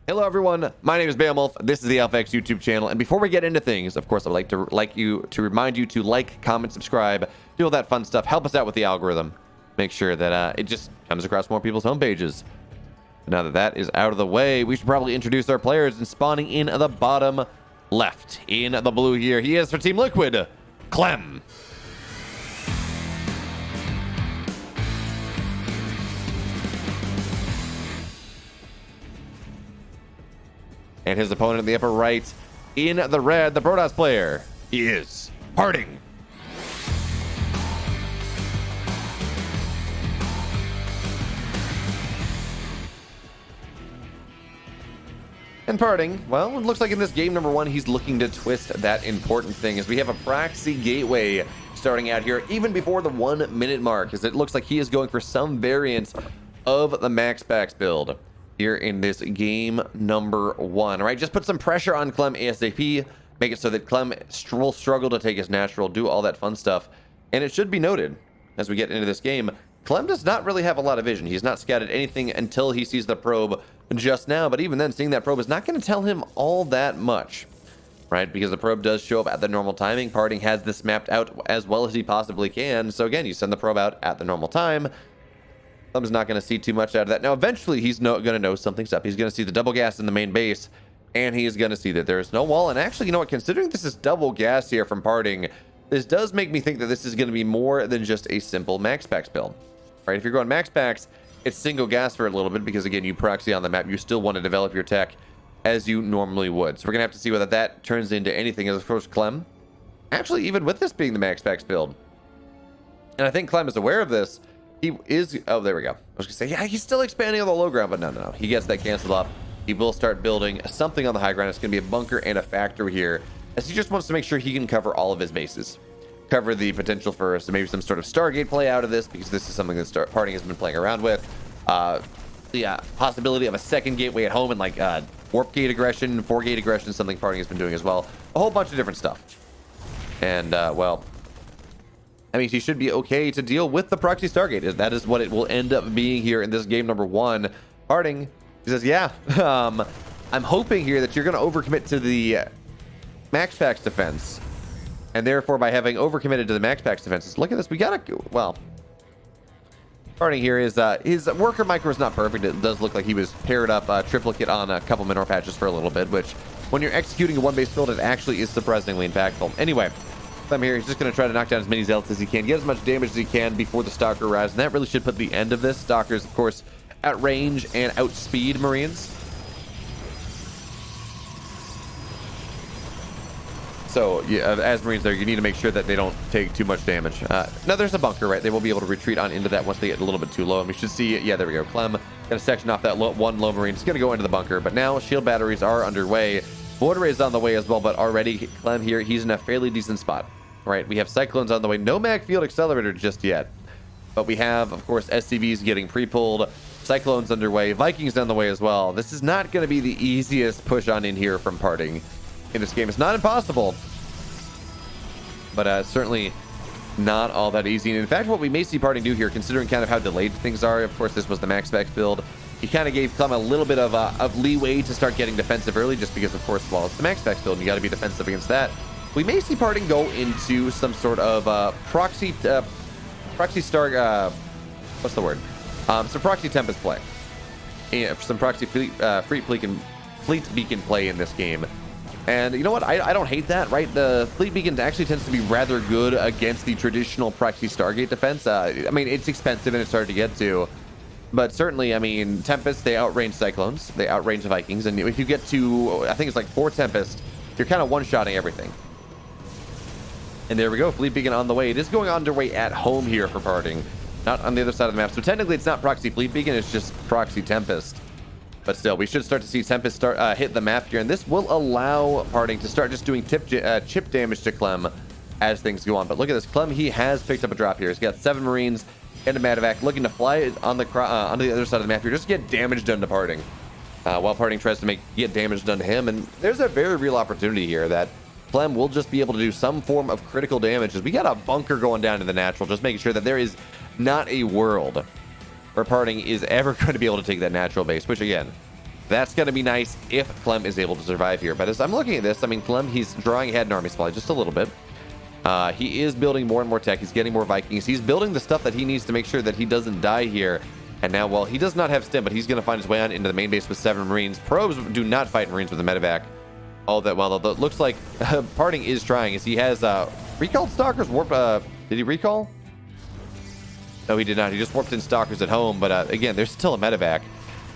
Hello everyone, my name is Beowulf, this is the AlphaX YouTube channel, and before we get into things, of course, I would like to remind you to like, comment, subscribe, do all that fun stuff, help us out with the algorithm, make sure that it just comes across more people's homepages. Now that that is out of the way, we should probably introduce our players, and spawning in the bottom left, in the blue here, he is for Team Liquid, CLEM. And his opponent in the upper right, in the red, the Protoss player, is Parting. And Parting, well, it looks like in this game number one, he's looking to twist that important thing, as we have a proxy gateway starting out here, even before the 1 minute mark, as it looks like he is going for some variant of the Max Packs build here in this game number one. All right, just put some pressure on CLEM ASAP, make it so that CLEM will struggle to take his natural, do all that fun stuff. And it should be noted, as we get into this game, CLEM does not really have a lot of vision. He's not scouted anything until he sees the probe just now, but even then, seeing that probe is not going to tell him all that much, right? Because the probe does show up at the normal timing. Parting has this mapped out as well as he possibly can. So again, you send the probe out at the normal time. CLEM's not going to see too much out of that. Now, eventually, he's going to know something's up. He's going to see the double gas in the main base, and he is going to see that there's no wall. And actually, you know what? Considering this is double gas here from Parting, this does make me think that this is going to be more than just a simple Max Packs build. Right? If you're going Max Packs, it's single gas for a little bit because, again, you proxy on the map. You still want to develop your tech as you normally would. So we're going to have to see whether that turns into anything. As, of course, CLEM, actually, even with this being the Max Packs build, and I think CLEM is aware of this, he is, oh, there we go. I was gonna say, yeah, he's still expanding on the low ground, but no. He gets that canceled off. He will start building something on the high ground. It's gonna be a bunker and a factory here, as he just wants to make sure he can cover all of his bases. Cover the potential for maybe some sort of Stargate play out of this, because this is something that Parting has been playing around with. The possibility of a second gateway at home and like warp gate aggression, 4-gate aggression, something Parting has been doing as well. A whole bunch of different stuff. And, well, I mean, he should be okay to deal with the proxy Stargate. That is what it will end up being here in this game number one. Parting, he says, yeah, I'm hoping here that you're going to overcommit to the Max Packs defense. And therefore, by having overcommitted to the Max Packs defenses, look at this. We got to, well, Parting here is, his worker micro is not perfect. It does look like he was paired up triplicate on a couple mineral patches for a little bit, which when you're executing a one-base build, it actually is surprisingly impactful. Anyway, I'm here. He's just going to try to knock down as many zealots as he can, get as much damage as he can before the Stalker arrives, and that really should put the end of this. Stalkers, of course, outrange and outspeed Marines. So, yeah, as Marines there, you need to make sure that they don't take too much damage. Now, there's a bunker, right? They will be able to retreat on into that once they get a little bit too low, and we should see, yeah, there we go. CLEM going to section off that one low Marine. It's going to go into the bunker, but now shield batteries are underway. Border is on the way as well, but already CLEM here, he's in a fairly decent spot. Right, we have Cyclones on the way. No Mag Field Accelerator just yet. But we have, of course, SCVs getting pre-pulled. Cyclones underway. Vikings on the way as well. This is not going to be the easiest push on in here from Parting in this game. It's not impossible, but certainly not all that easy. And in fact, what we may see Parting do here, considering kind of how delayed things are, of course, this was the Max Packs build. He kind of gave CLEM a little bit of leeway to start getting defensive early, just because, of course, well, it's the Max Packs build, and you got to be defensive against that. We may see Parting go into some sort of proxy star, what's the word? Some proxy Tempest play. Some proxy fleet beacon play in this game. And you know what? I don't hate that, right? The fleet beacon actually tends to be rather good against the traditional proxy Stargate defense. I mean, it's expensive and it's hard to get to. But certainly, I mean, Tempest, they outrange Cyclones. They outrange the Vikings. And if you get to, I think it's like 4 Tempest, you're kind of one-shotting everything. And there we go, Fleet Beacon on the way. It is going underway at home here for Parting, not on the other side of the map. So technically, it's not Proxy Fleet Beacon, it's just Proxy Tempest. But still, we should start to see Tempest hit the map here, and this will allow Parting to start just doing chip damage to CLEM as things go on. But look at this, CLEM, he has picked up a drop here. He's got 7 Marines and a Medevac looking to fly on the other side of the map here, just get damage done to Parting. While Parting tries to get damage done to him, and there's a very real opportunity here that CLEM will just be able to do some form of critical damage, as we got a bunker going down to the natural, just making sure that there is not a world where Parting is ever going to be able to take that natural base, which again, That's going to be nice if CLEM is able to survive here. But as I'm looking at this, I mean, CLEM, he's drawing ahead in army supply just a little bit. He is building more and more tech. He's getting more Vikings. He's building the stuff that he needs to make sure that he doesn't die here. And now, well, he does not have stim, but he's going to find his way on into the main base with 7 Marines. Probes do not fight Marines with a medevac all that well. Although it looks like Parting is trying, as he has recalled Stalkers. Warp. Did he recall? No, he did not. He just warped in Stalkers at home. But again, there's still a medevac.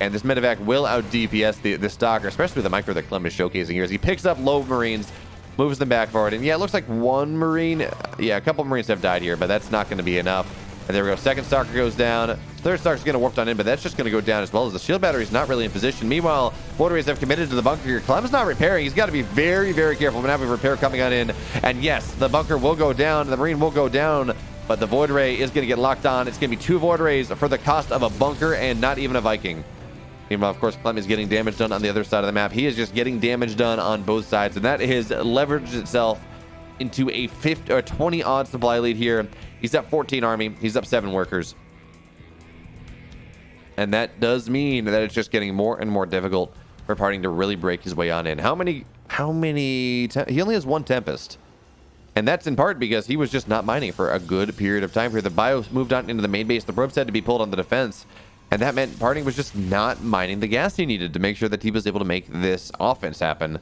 And this medevac will out DPS the Stalker, especially the micro that CLEM is showcasing here, as he picks up low Marines, moves them back forward. And yeah, it looks like 1 Marine. Yeah, a couple Marines have died here, but that's not going to be enough. And there we go. Second Stalker goes down. Third Stalker's going to warp on in, but that's just going to go down as well, as the shield battery's not really in position. Meanwhile, Void Rays have committed to the bunker here. CLEM's not repairing. He's got to be very, very careful. We're going to have a repair coming on in. And yes, the bunker will go down. The Marine will go down, but the Void Ray is going to get locked on. It's going to be 2 Void Rays for the cost of a bunker and not even a Viking. Meanwhile, of course, CLEM is getting damage done on the other side of the map. He is just getting damage done on both sides, and that has leveraged itself into a 50 or 20 odd supply lead here. He's up 14 army. He's up 7 workers. And that does mean that it's just getting more and more difficult for Parting to really break his way on in. How many, he only has 1 Tempest. And that's in part because he was just not mining for a good period of time here. The bios moved on into the main base. The probes had to be pulled on the defense. And that meant Parting was just not mining the gas he needed to make sure that he was able to make this offense happen.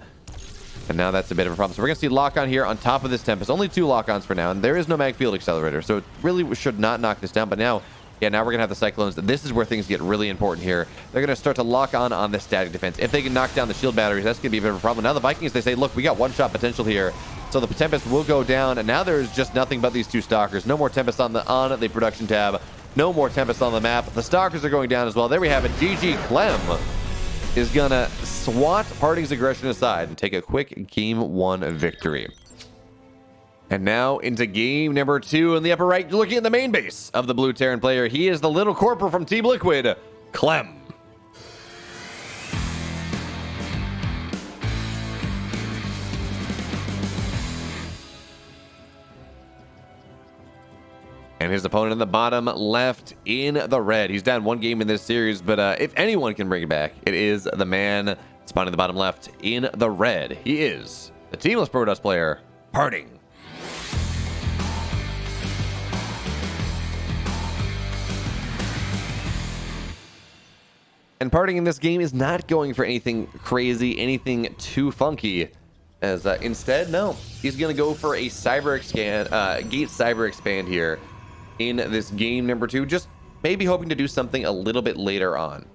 And now that's a bit of a problem. So we're going to see lock-on here on top of this Tempest. Only 2 lock-ons for now. And there is no mag field accelerator. So it really should not knock this down. But now, yeah, now we're going to have the Cyclones. This is where things get really important here. They're going to start to lock on this static defense. If they can knock down the shield batteries, that's going to be a bit of a problem. Now the Vikings, they say, look, we got one-shot potential here. So the Tempest will go down. And now there's just nothing but these 2 Stalkers. No more Tempest on the production tab. No more Tempest on the map. The Stalkers are going down as well. There we have it. GG CLEM is going to swat Parting's aggression aside and take a quick Game 1 victory. And now into game number 2 in the upper right. You're looking at the main base of the Blue Terran player. He is the little corporal from Team Liquid, CLEM. And his opponent in the bottom left in the red. He's down 1 game in this series, but if anyone can bring it back, it is the man spawning the bottom left in the red. He is the teamless Protoss player, Parting. And Parting in this game is not going for anything crazy, anything too funky. As instead, no, he's going to go for a gate cyber expand here in this game number 2, just maybe hoping to do something a little bit later on.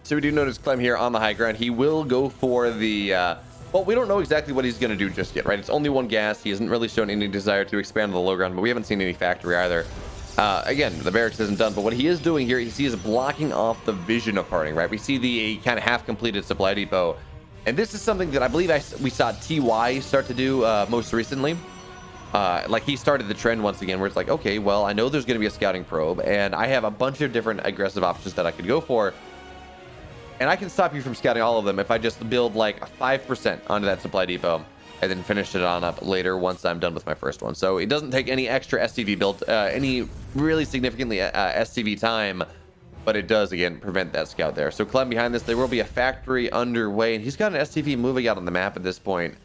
So we do notice CLEM here on the high ground. He will go for the well, we don't know exactly what he's going to do just yet, right? It's only 1 gas. He hasn't really shown any desire to expand on the low ground, but we haven't seen any factory either. Again, the barracks isn't done, but what he is doing here, he is blocking off the vision of Parting, right? We see the kind of half-completed supply depot, and this is something that I believe we saw TY start to do most recently. Like he started the trend once again, where it's like, okay, well, I know there's going to be a scouting probe, and I have a bunch of different aggressive options that I could go for. And I can stop you from scouting all of them if I just build like 5% onto that supply depot and then finish it on up later once I'm done with my first one. So it doesn't take any extra SCV build, any really significantly SCV time, but it does, again, prevent that scout there. So CLEM behind this, there will be a factory underway, and he's got an SCV moving out on the map at this point.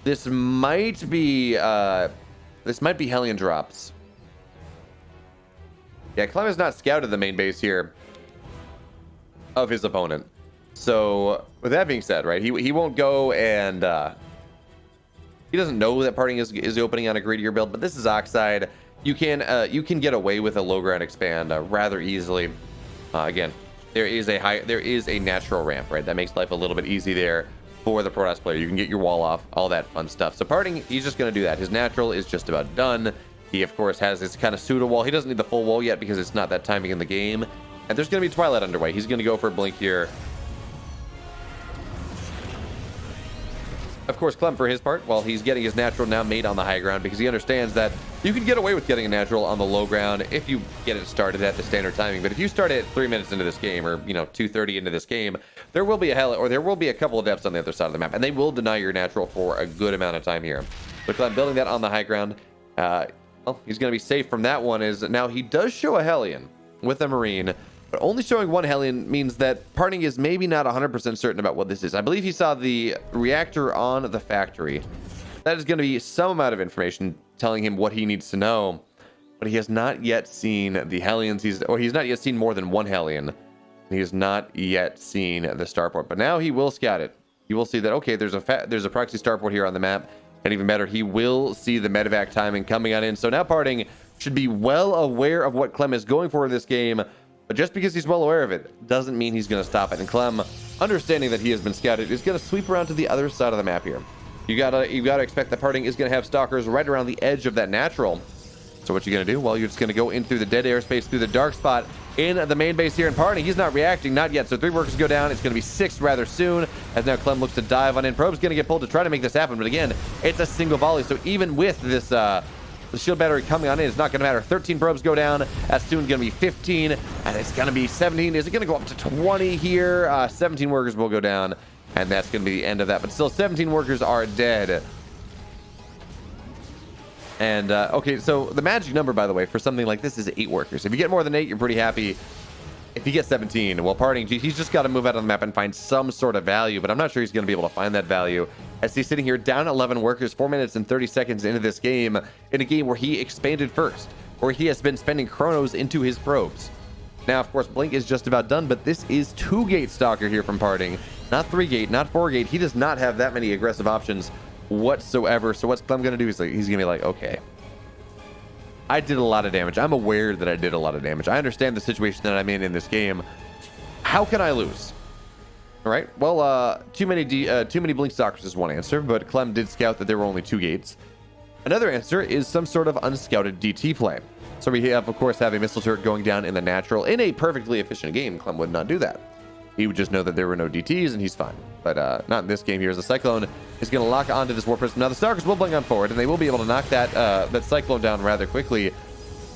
This might be Hellion drops. Yeah, CLEM has not scouted the main base here of his opponent. So with that being said, right, he won't go and he doesn't know that Parting is opening on a greedier build, but this is Oxide. You can get away with a low ground expand rather easily. Again, there is a natural ramp, right? That makes life a little bit easy there for the Protoss player. You can get your wall off, all that fun stuff. So Parting, he's just going to do that. His natural is just about done. He of course has his kind of pseudo wall. He doesn't need the full wall yet because it's not that timing in the game. And there's going to be Twilight underway. He's going to go for a blink here. Of course, Clem, for his part, while he's getting his natural now made on the high ground, because he understands that you can get away with getting a natural on the low ground if you get it started at the standard timing. But if you start it 3 minutes into this game, or 2:30 into this game, there will be a couple of depths on the other side of the map, and they will deny your natural for a good amount of time here. But Clem building that on the high ground, well, he's going to be safe from that one. Is now he does show a Hellion with a Marine. But only showing one Hellion means that Parting is maybe not 100% certain about what this is. I believe he saw the reactor on the factory. That is going to be some amount of information telling him what he needs to know. But he has not yet seen the Hellions. He's not yet seen more than one Hellion. He has not yet seen the starport. But now he will scout it. He will see that, okay, there's a proxy starport here on the map. And even better, he will see the medevac timing coming on in. So now Parting should be well aware of what Clem is going for in this game. But just because he's well aware of it doesn't mean he's going to stop it. And Clem, understanding that he has been scouted, is going to sweep around to the other side of the map here. You gotta expect that Parting is going to have stalkers right around the edge of that natural. So what you going to do? Well, you're just going to go in through the dead airspace, through the dark spot in the main base here. And Parting, he's not reacting, not yet. So 3 workers go down. It's going to be 6 rather soon, as now Clem looks to dive on in. Probe's going to get pulled to try to make this happen. But again, it's a single volley. So even with this the shield battery coming on in, it's not going to matter. 13 probes go down. That's soon going to be 15, and it's going to be 17. Is it going to go up to 20 here? 17 workers will go down, and that's going to be the end of that. But still, 17 workers are dead. And okay, so the magic number, by the way, for something like this is 8 workers. If you get more than 8, you're pretty happy. If you get 17, well, Parting, he's just got to move out on the map and find some sort of value, but I'm not sure he's going to be able to find that value, as he's sitting here down 11 workers 4 minutes and 30 seconds into this game, in a game where he expanded first, where he has been spending chronos into his probes. Now, of course, Blink is just about done, but this is 2-gate Stalker here from Parting, not 3-gate, not 4-gate. He does not have that many aggressive options whatsoever. So what's Clem going to do? He's going to be like, okay, I did a lot of damage. I'm aware that I did a lot of damage. I understand the situation that I'm in this game. How can I lose? All right. Well, too many Blink Stalkers is one answer, but Clem did scout that there were only 2 gates. Another answer is some sort of unscouted DT play. So we have, of course, have a missile turret going down in the natural. In a perfectly efficient game, Clem would not do that. He would just know that there were no DTs, and he's fine. But not in this game here, as the Cyclone is going to lock onto this Warp Prism. Now, the Stalkers will blink on forward, and they will be able to knock that Cyclone down rather quickly.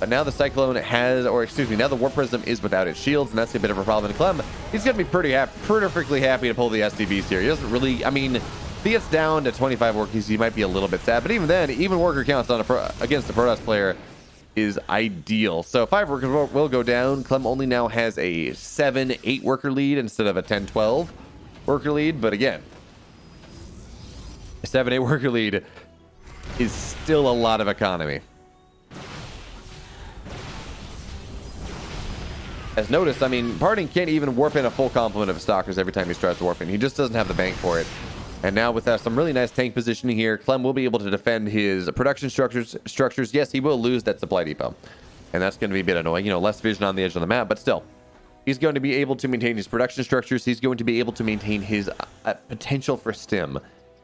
But now the Cyclone now the Warp Prism is without its shields, and that's a bit of a problem. And Clem, he's going to be perfectly happy to pull the SDVs here. He doesn't really, I mean, if he gets down to 25 workers, he might be a little bit sad. But even then, even worker counts on against a Protoss player is ideal. So 5 workers will go down. Clem only now has a 7-8 worker lead instead of a 10-12 worker lead. But again, a 7-8 worker lead is still a lot of economy. As noticed, I mean, Parting can't even warp in a full complement of Stalkers every time he tries to warp in. He just doesn't have the bank for it. And now with some really nice tank positioning here, Clem will be able to defend his production structures. Yes, he will lose that supply depot. And that's going to be a bit annoying. Less vision on the edge of the map, but still. He's going to be able to maintain his production structures. He's going to be able to maintain his potential for stim.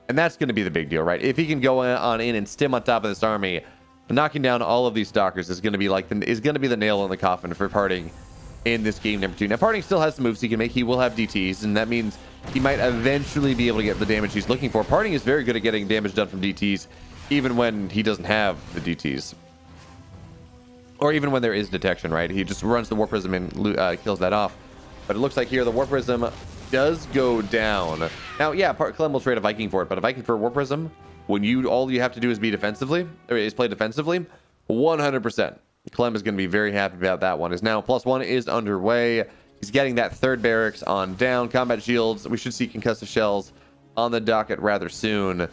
And that's going to be the big deal, right? If he can go on in and stim on top of this army, knocking down all of these Stalkers is going to be the nail in the coffin for Parting in this game number 2. Now, Parting still has some moves he can make. He will have DTs, and that means he might eventually be able to get the damage he's looking for. Parting is very good at getting damage done from DTs, even when he doesn't have the DTs. Or even when there is detection, right? He just runs the Warp Prism and kills that off. But it looks like here the Warp Prism does go down. Now, yeah, Clem will trade a Viking for it, but a Viking for a Warp Prism, when all you have to do is play defensively, 100%. Clem is going to be very happy about that one. Is now +1 is underway. He's getting that 3rd barracks on down. Combat shields. We should see concussive shells on the docket rather soon.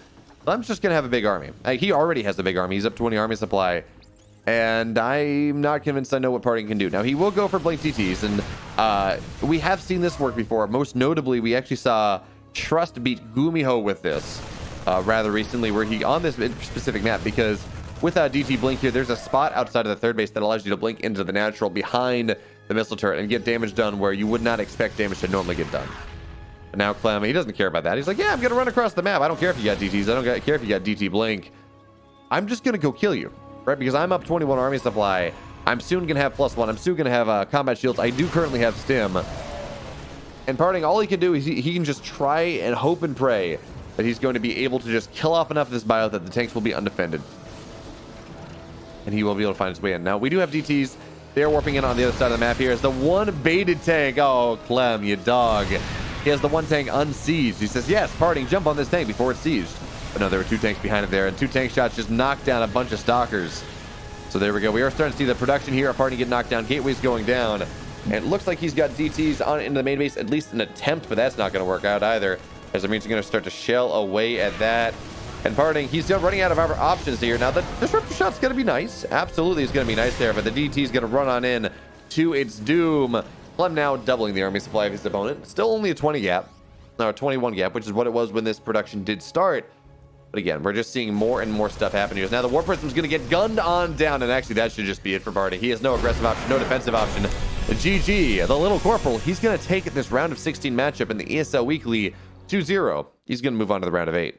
Clem's just going to have a big army. He already has a big army. He's up 20 army supply. And I'm not convinced I know what Parting can do. Now, he will go for Blink TTs. And we have seen this work before. Most notably, we actually saw Trust beat Gumiho with this rather recently, where he, on this specific map, because with DT Blink here, there's a spot outside of the 3rd base that allows you to blink into the natural behind the missile turret and get damage done where you would not expect damage to normally get done. But now Clem, he doesn't care about that. He's like, yeah, I'm going to run across the map. I don't care if you got DTs. I don't care if you got DT Blink. I'm just going to go kill you, right? Because I'm up 21 army supply. I'm soon going to have +1. I'm soon going to have combat shields. I do currently have stim. And Parting, all he can do is he can just try and hope and pray that he's going to be able to just kill off enough of this bio that the tanks will be undefended. And he will be able to find his way in. Now, we do have DTs. They're warping in on the other side of the map here. As the one baited tank. Oh, Clem, you dog. He has the one tank unsieged. He says, yes, Parting, jump on this tank before it's sieged. But no, there were 2 tanks behind it there, and 2 tank shots just knocked down a bunch of stalkers. So there we go. We are starting to see the production here. Parting get knocked down. Gateway's going down. And it looks like he's got DTs on into the main base, at least an attempt, but that's not going to work out either. As the Marines are going to start to shell away at that. And Parting, he's still running out of options here. Now, the disruptor shot's going to be nice. Absolutely, it's going to be nice there, but the DT is going to run on in to its doom. Clem now doubling the army supply of his opponent. Still only a 20 gap, or 21 gap, which is what it was when this production did start. But again, we're just seeing more and more stuff happen here. Now, the War Prism's going to get gunned on down, and actually, that should just be it for Parting. He has no aggressive option, no defensive option. GG, the Little Corporal, he's going to take this round of 16 matchup in the ESL Weekly 2-0. He's going to move on to the round of 8.